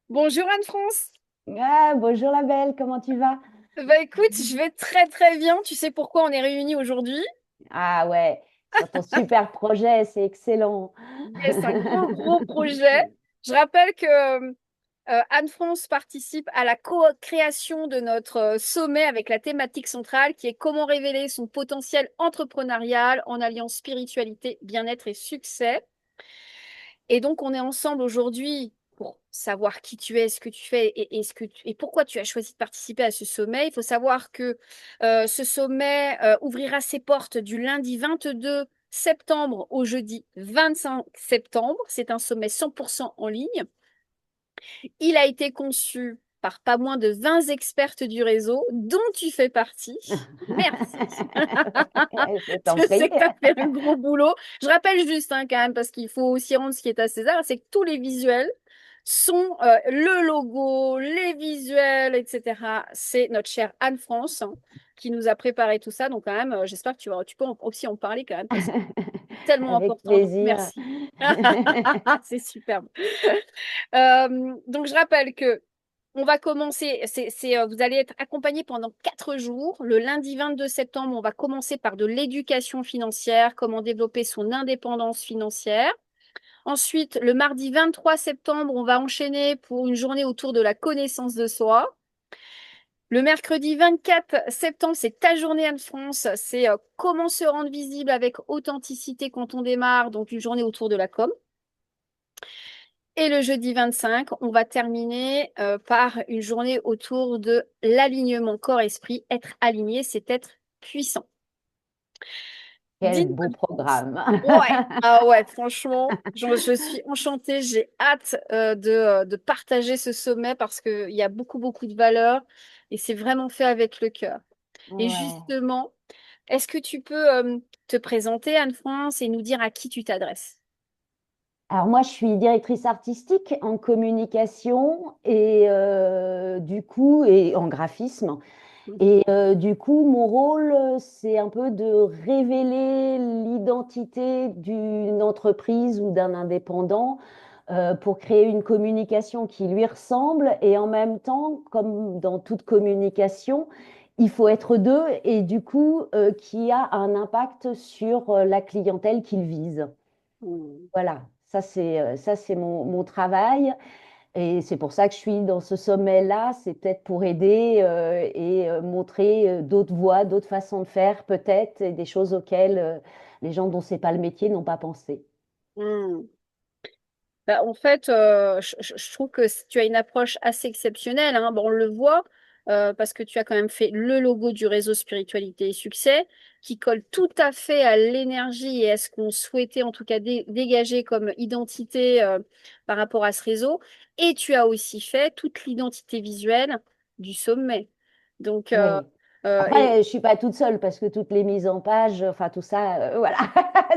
Bonjour Anne-France. Ah, bonjour la belle, comment tu vas? Bah écoute, je vais très très bien. Tu sais pourquoi on est réunis aujourd'hui? Ah ouais, sur ton super projet, c'est excellent. Yes, un grand gros projet. Je rappelle que Anne-France participe à la co-création de notre sommet avec la thématique centrale qui est comment révéler son potentiel entrepreneurial en alliant spiritualité, bien-être et succès. Et donc, on est ensemble aujourd'hui pour savoir qui tu es, ce que tu fais et pourquoi tu as choisi de participer à ce sommet. Il faut savoir que ce sommet ouvrira ses portes du lundi 22 septembre au jeudi 25 septembre. C'est un sommet 100% en ligne. Il a été conçu par pas moins de 20 expertes du réseau, dont tu fais partie. Merci. Je t'en Je sais prie. que tu as fait un gros boulot. Je rappelle juste quand même, parce qu'il faut aussi rendre ce qui est à César, c'est que tous les visuels sont le logo, les visuels, etc. C'est notre chère Anne-France qui nous a préparé tout ça. Donc quand même, j'espère que tu peux aussi en parler quand même, parce que c'est tellement Avec important. Donc plaisir. merci. C'est superbe. Donc je rappelle que on va commencer, vous allez être accompagné pendant 4 jours. Le lundi 22 septembre, on va commencer par de l'éducation financière, comment développer son indépendance financière. Ensuite, le mardi 23 septembre, on va enchaîner pour une journée autour de la connaissance de soi. Le mercredi 24 septembre, c'est ta journée Anne-France. C'est comment se rendre visible avec authenticité quand on démarre, donc une journée autour de la com. Et le jeudi 25, on va terminer par une journée autour de l'alignement corps-esprit. Être aligné, c'est être puissant. Quel Dis-nous, beau Anne-France. programme. Ouais, ah ouais, franchement, je suis enchantée. J'ai hâte de partager ce sommet parce qu'il y a beaucoup, beaucoup de valeur et c'est vraiment fait avec le cœur. Et Ouais. justement, est-ce que tu peux te présenter, Anne-France, et nous dire à qui tu t'adresses? Alors moi, je suis directrice artistique en communication et du coup, et en graphisme. Et du coup, mon rôle, c'est un peu de révéler l'identité d'une entreprise ou d'un indépendant pour créer une communication qui lui ressemble. Et en même temps, comme dans toute communication, il faut être deux et du coup, qui a un impact sur la clientèle qu'il vise. Mm. Voilà, ça, c'est mon travail. Et c'est pour ça que je suis dans ce sommet-là, c'est peut-être pour aider et montrer d'autres voies, d'autres façons de faire peut-être, et des choses auxquelles les gens dont c'est pas le métier n'ont pas pensé. Mm. Bah, en fait, je trouve que tu as une approche assez exceptionnelle, hein. Bon, on le voit parce que tu as quand même fait le logo du réseau Spiritualité et Succès, qui colle tout à fait à l'énergie et à ce qu'on souhaitait en tout cas dégager comme identité par rapport à ce réseau. Et tu as aussi fait toute l'identité visuelle du sommet. Donc, Oui. et Après, je suis pas toute seule parce que toutes les mises en page, enfin tout ça, voilà,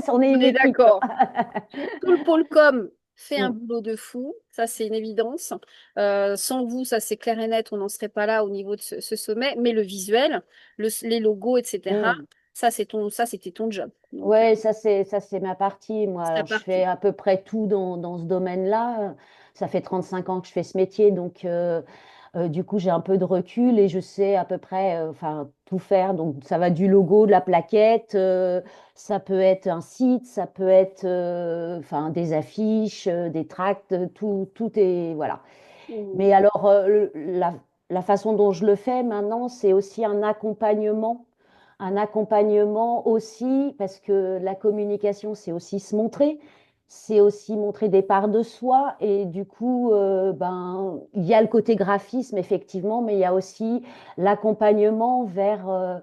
on est on une est équipe. d'accord. Tout le pôle com fait un Mm, boulot de fou, ça c'est une évidence. Sans vous, ça c'est clair et net, on n'en serait pas là au niveau de ce sommet. Mais le visuel, les logos, etc. mm. Ça c'était ton job. Donc Ouais, ça c'est ma partie. Moi, c'est la alors je fais partie. à peu près tout dans ce domaine-là. Ça fait 35 ans que je fais ce métier, donc du coup j'ai un peu de recul et je sais à peu près, enfin tout faire. Donc ça va du logo, de la plaquette, ça peut être un site, ça peut être, enfin des affiches, des tracts, tout est voilà. Mm. Mais alors la façon dont je le fais maintenant, c'est aussi un accompagnement aussi, parce que la communication, c'est aussi se montrer, c'est aussi montrer des parts de soi, et du coup, ben, il y a le côté graphisme, effectivement, mais il y a aussi l'accompagnement vers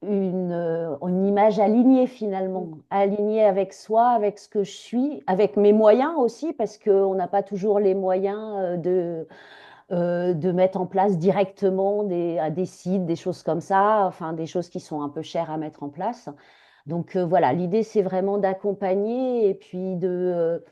une image alignée finalement, Mm. alignée avec soi, avec ce que je suis, avec mes moyens aussi, parce qu'on n'a pas toujours les moyens de mettre en place directement des sites, des choses comme ça, enfin des choses qui sont un peu chères à mettre en place. Donc voilà, l'idée c'est vraiment d'accompagner et puis de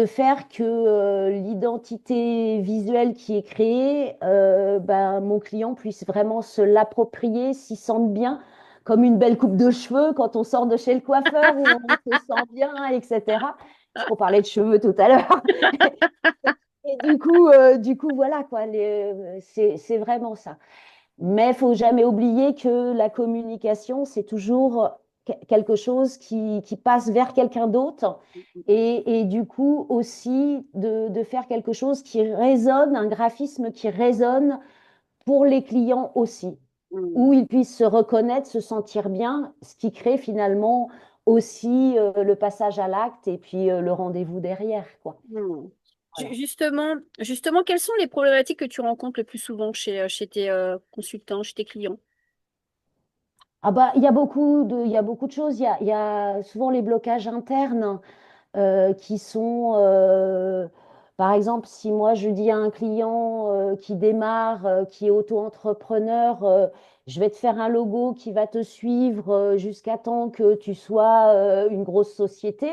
faire que l'identité visuelle qui est créée, ben, mon client puisse vraiment se l'approprier, s'y sente bien, comme une belle coupe de cheveux quand on sort de chez le coiffeur où on se sent bien, etc. Parce qu'on parlait de cheveux tout à l'heure. du coup, voilà quoi, c'est vraiment ça. Mais il faut jamais oublier que la communication, c'est toujours quelque chose qui passe vers quelqu'un d'autre. Et du coup, aussi de faire quelque chose qui résonne, un graphisme qui résonne pour les clients aussi, où Mm. ils puissent se reconnaître, se sentir bien, ce qui crée finalement aussi le passage à l'acte et puis le rendez-vous derrière, quoi. Mm. Voilà. Justement, quelles sont les problématiques que tu rencontres le plus souvent chez tes consultants, chez tes clients? Ah bah, il y a beaucoup de choses. Il y a souvent les blocages internes qui sont, par exemple, si moi je dis à un client qui démarre, qui est auto-entrepreneur, je vais te faire un logo qui va te suivre jusqu'à temps que tu sois une grosse société.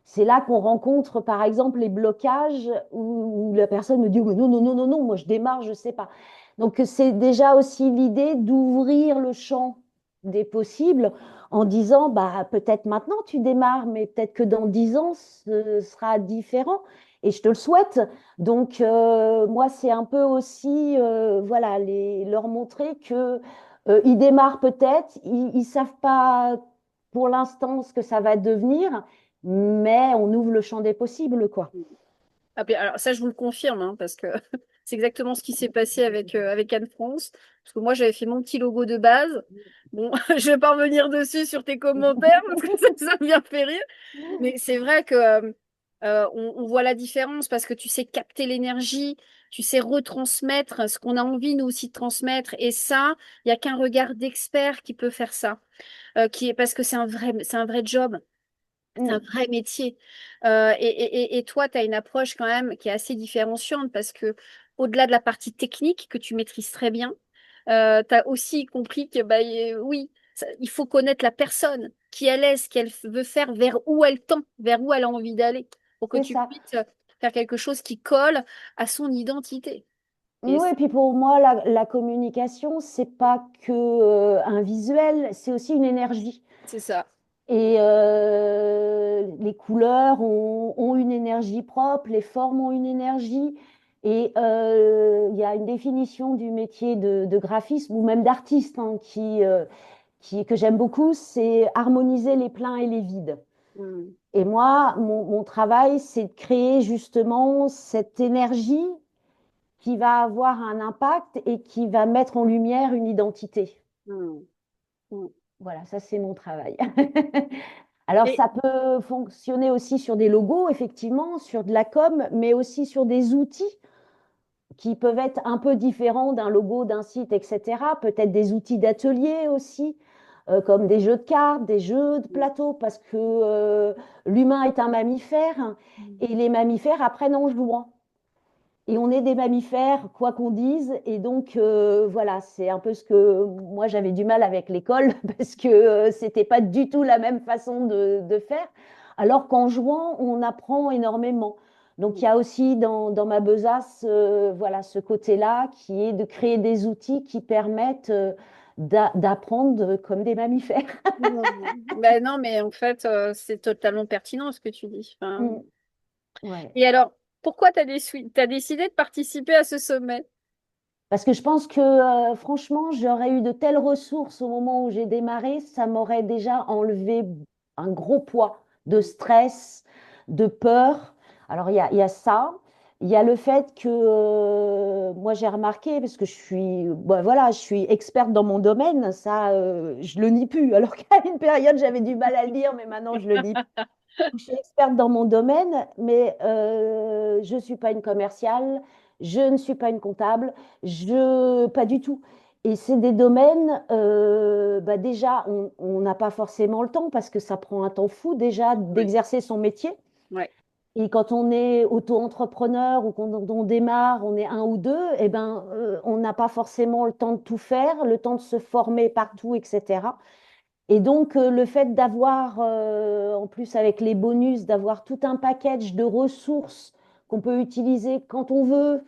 C'est là qu'on rencontre, par exemple, les blocages où la personne me dit, oh, mais non, non, non, non, non, moi je démarre, je ne sais pas. Donc c'est déjà aussi l'idée d'ouvrir le champ des possibles en disant, bah, peut-être maintenant tu démarres, mais peut-être que dans 10 ans, ce sera différent. Et je te le souhaite. Donc, moi, c'est un peu aussi, voilà, leur montrer que ils démarrent peut-être, ils ne savent pas pour l'instant ce que ça va devenir, mais on ouvre le champ des possibles, quoi. Ah, puis, alors ça, je vous le confirme, hein, parce que c'est exactement ce qui s'est passé avec Anne France. Parce que moi, j'avais fait mon petit logo de base. Bon, je vais pas revenir dessus sur tes commentaires, parce que ça me vient fait rire. Mais c'est vrai que on voit la différence parce que tu sais capter l'énergie, tu sais retransmettre ce qu'on a envie nous aussi de transmettre. Et ça, il n'y a qu'un regard d'expert qui peut faire ça. Parce que c'est un vrai job. C'est un Mm, vrai métier. Et toi, tu as une approche quand même qui est assez différenciante parce que au-delà de la partie technique que tu maîtrises très bien, tu as aussi compris que bah, oui, il faut connaître la personne, qui elle est, ce qu'elle veut faire, vers où elle tend, vers où elle a envie d'aller, pour que c'est tu ça. puisses faire quelque chose qui colle à son identité. Et Oui, et puis pour moi, la communication, c'est pas que un visuel, c'est aussi une énergie. c'est ça. Et les couleurs ont une énergie propre, les formes ont une énergie. Et il y a une définition du métier de graphisme ou même d'artiste hein, que j'aime beaucoup, c'est harmoniser les pleins et les vides. Mm. Et moi, mon travail, c'est de créer justement cette énergie qui va avoir un impact et qui va mettre en lumière une identité. Mm. Mm. Voilà, ça c'est mon travail. Alors Et ça peut fonctionner aussi sur des logos, effectivement, sur de la com, mais aussi sur des outils qui peuvent être un peu différents d'un logo, d'un site, etc. Peut-être des outils d'atelier aussi, comme des jeux de cartes, des jeux de plateau, parce que l'humain est un mammifère et les mammifères apprennent en jouant. Et on est des mammifères, quoi qu'on dise. Et donc, voilà, c'est un peu ce que moi j'avais du mal avec l'école, parce que c'était pas du tout la même façon de faire. Alors qu'en jouant, on apprend énormément. Donc, il y a aussi dans ma besace, voilà, ce côté-là qui est de créer des outils qui permettent d'apprendre comme des mammifères. ben non, mais en fait, c'est totalement pertinent ce que tu dis. Enfin, Mm, ouais. et alors, pourquoi tu as décidé de participer à ce sommet? Parce que je pense que franchement, j'aurais eu de telles ressources au moment où j'ai démarré, ça m'aurait déjà enlevé un gros poids de stress, de peur. Alors il y a ça, il y a le fait que moi j'ai remarqué, parce que je suis, bah, voilà, je suis experte dans mon domaine, ça je le nie plus. Alors qu'à une période j'avais du mal à le dire, mais maintenant je le dis. Je suis experte dans mon domaine, mais je ne suis pas une commerciale, je ne suis pas une comptable, pas du tout. Et c'est des domaines, bah déjà, on n'a pas forcément le temps parce que ça prend un temps fou déjà Ouais, d'exercer son métier. ouais, Et quand on est auto-entrepreneur ou quand on démarre, on est un ou deux, eh ben, on n'a pas forcément le temps de tout faire, le temps de se former partout, etc. Et donc, le fait d'avoir, en plus avec les bonus, d'avoir tout un package de ressources qu'on peut utiliser quand on veut,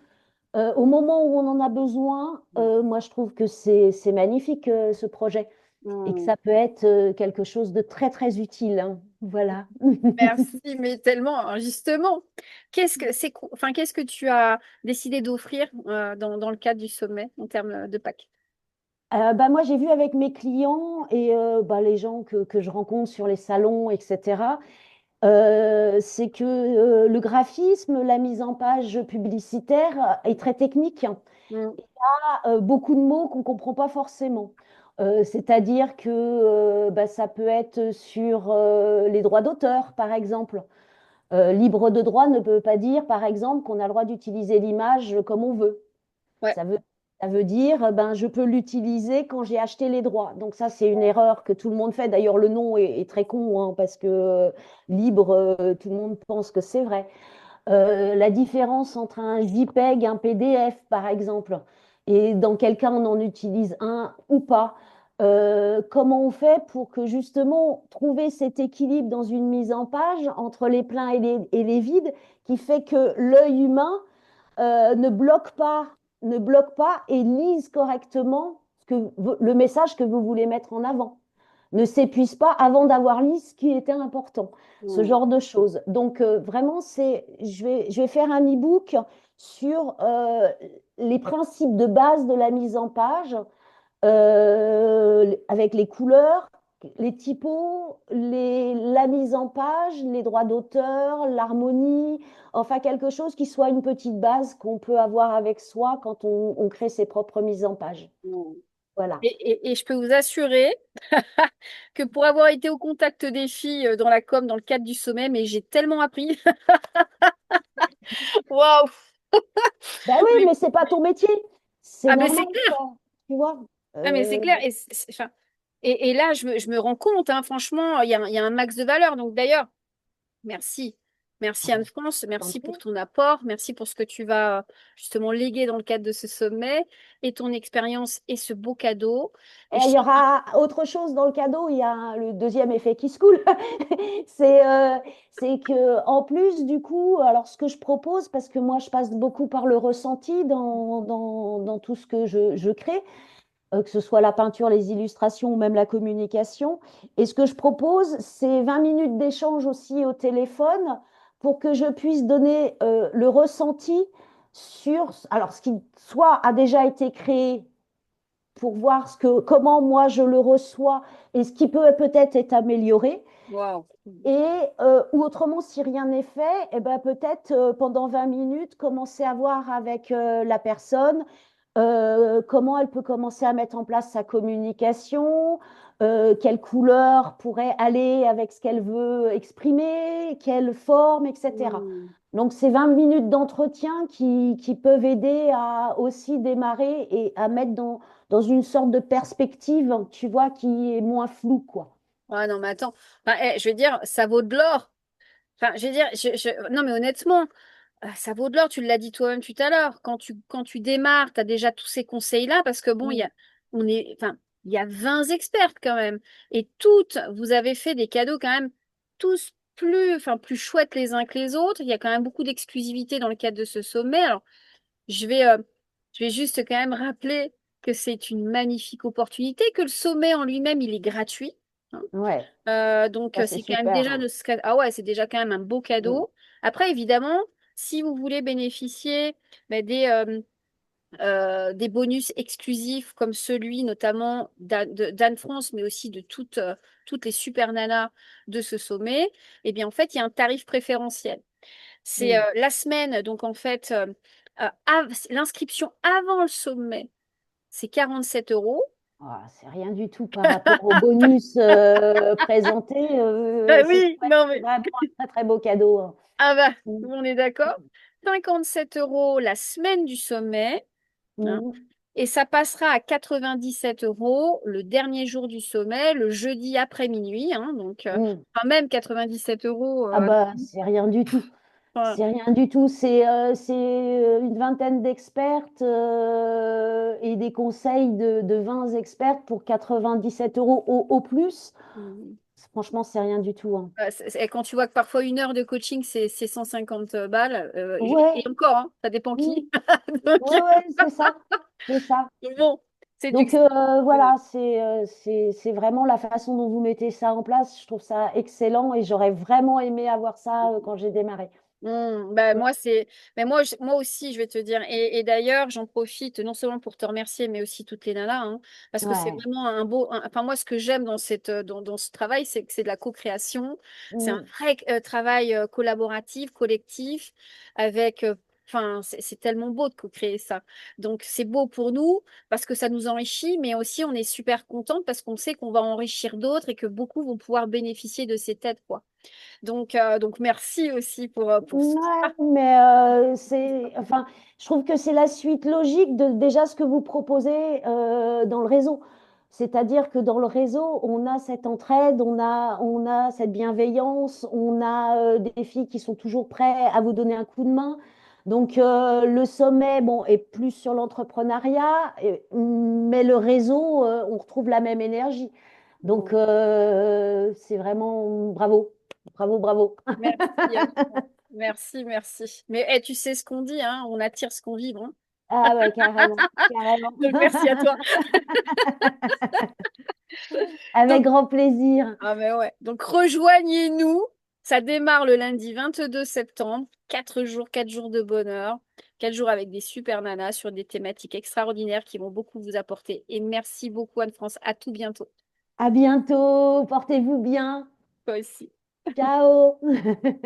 au moment où on en a besoin, moi, je trouve que c'est magnifique, ce projet. et que Hmm. ça peut être quelque chose de très, très utile, hein. Voilà. Merci, mais tellement. Alors, justement, qu'est-ce que tu as décidé d'offrir dans le cadre du sommet en termes de pack? Bah, moi, j'ai vu avec mes clients et bah, les gens que je rencontre sur les salons, etc. C'est que le graphisme, la mise en page publicitaire est très technique. Hmm. Beaucoup de mots qu'on ne comprend pas forcément. C'est-à-dire que bah, ça peut être sur les droits d'auteur, par exemple. Libre de droit ne peut pas dire, par exemple, qu'on a le droit d'utiliser l'image comme on veut. Ouais. Ça veut, ça veut dire, ben, je peux l'utiliser quand j'ai acheté les droits. Donc ça, c'est une erreur que tout le monde fait. D'ailleurs, le nom est très con, hein, parce que libre, tout le monde pense que c'est vrai. La différence entre un JPEG, un PDF, par exemple, et dans quel cas on en utilise un ou pas. Comment on fait pour que justement trouver cet équilibre dans une mise en page entre les pleins et les vides qui fait que l'œil humain ne bloque pas, ne bloque pas et lise correctement le message que vous voulez mettre en avant. Ne s'épuise pas avant d'avoir lu ce qui était important. Ce Hmm. genre de choses. Donc, vraiment, je vais faire un e-book sur les principes de base de la mise en page, avec les couleurs, les typos, la mise en page, les droits d'auteur, l'harmonie, enfin quelque chose qui soit une petite base qu'on peut avoir avec soi quand on crée ses propres mises en page. Hmm. Voilà. Et je peux vous assurer que pour avoir été au contact des filles dans la com dans le cadre du sommet, mais j'ai tellement appris. Waouh! Ben oui, Mais- mais c'est pas ton métier. C'est Ah, mais normal, c'est clair. quoi. Tu vois. Ah, mais c'est clair. Enfin, et là, je me rends compte, hein, franchement, il y a un max de valeur. Donc d'ailleurs, merci. Ah Merci ben, Anne-France, tant merci pour pis. ton apport, merci pour ce que tu vas justement léguer dans le cadre de ce sommet et ton expérience et ce beau cadeau. Et Et je il y sais que- aura autre chose dans le cadeau. Il y a le deuxième effet qui se coule. C'est c'est que en plus, du coup, alors ce que je propose, parce que moi, je passe beaucoup par le ressenti dans tout ce que je crée, que ce soit la peinture, les illustrations ou même la communication. Et ce que je propose, c'est 20 minutes d'échange aussi au téléphone pour que je puisse donner le ressenti sur alors, ce qui soit a déjà été créé pour voir comment moi je le reçois et ce qui peut-être être amélioré. Waouh. Et ou autrement, si rien n'est fait, eh ben, peut-être pendant 20 minutes, commencer à voir avec la personne comment elle peut commencer à mettre en place sa communication, quelle couleur pourrait aller avec ce qu'elle veut exprimer, quelle forme, etc. Hmm. Donc, c'est 20 minutes d'entretien qui peuvent aider à aussi démarrer et à mettre dans une sorte de perspective, tu vois, qui est moins floue, quoi. Ah non, mais attends. Enfin, je veux dire, ça vaut de l'or. Enfin, je veux dire, non, mais honnêtement, ça vaut de l'or. Tu l'as dit toi-même tout à l'heure. Quand tu démarres, tu as déjà tous ces conseils-là parce que bon, Mm. enfin, il y a 20 expertes quand même. Et toutes, vous avez fait des cadeaux quand même tous plus chouettes les uns que les autres. Il y a quand même beaucoup d'exclusivité dans le cadre de ce sommet. Alors, je vais, euh, je vais juste quand même rappeler que c'est une magnifique opportunité, que le sommet en lui-même, il est gratuit. Hein. Ouais, Donc, ça c'est c'est quand même super, déjà hein. ah ouais, c'est déjà quand même un beau Mm. cadeau. Après, évidemment, si vous voulez bénéficier bah, des bonus exclusifs comme celui notamment d'Anne France, mais aussi de toutes les super nanas de ce sommet, eh bien, en fait, il y a un tarif préférentiel. C'est Mm. la semaine, donc en fait, l'inscription avant le sommet, c'est 47 €. Ah, c'est rien du tout par rapport au bonus présenté. Ah Ce oui, serait non mais vraiment un très très beau cadeau, hein. ah bah, Mm. on est d'accord. 57 € la semaine du sommet, hein, Mm. et ça passera à 97 € le dernier jour du sommet, le jeudi après minuit, hein, donc Mm. quand même 97 € Ah bah, c'est rien du tout. enfin, C'est rien du tout. C'est une vingtaine d'expertes et des conseils de 20 experts pour 97 euros au plus. Franchement, c'est rien du tout, hein. quand tu vois que parfois une heure de coaching, c'est 150 balles, Ouais, et encore, hein, ça dépend mm, qui. Donc, ouais, ouais, c'est ça. C'est ça. bon. Donc Euh, voilà, c'est vraiment la façon dont vous mettez ça en place. Je trouve ça excellent et j'aurais vraiment aimé avoir ça quand j'ai démarré. Bah Mm. moi moi aussi je vais te dire et d'ailleurs j'en profite non seulement pour te remercier mais aussi toutes les nanas hein, parce que c'est Ouais. vraiment enfin moi ce que j'aime dans dans ce travail c'est que c'est de la co-création, c'est un Mm. vrai travail collaboratif collectif avec enfin c'est tellement beau de co-créer ça donc c'est beau pour nous parce que ça nous enrichit mais aussi on est super contente parce qu'on sait qu'on va enrichir d'autres et que beaucoup vont pouvoir bénéficier de ces aides quoi. Donc merci aussi pour ça. Ouais, mais enfin, je trouve que c'est la suite logique de déjà ce que vous proposez dans le réseau. C'est-à-dire que dans le réseau, on a cette entraide, on a cette bienveillance, on a des filles qui sont toujours prêtes à vous donner un coup de main. Donc le sommet, bon, est plus sur l'entrepreneuriat, mais le réseau, on retrouve la même énergie. Donc c'est vraiment bravo, bravo, bravo. Merci à toi. Merci, merci. Mais tu sais ce qu'on dit, hein, on attire ce qu'on vibre. Hein. Ah ouais, carrément, carrément. Donc merci à toi. Avec Donc, grand plaisir. ah mais ouais. Donc rejoignez-nous. Ça démarre le lundi 22 septembre. 4 jours, 4 jours de bonheur. 4 jours avec des super nanas sur des thématiques extraordinaires qui vont beaucoup vous apporter. Et merci beaucoup Anne-France. À tout bientôt. À bientôt. Portez-vous bien. Toi aussi. Ciao.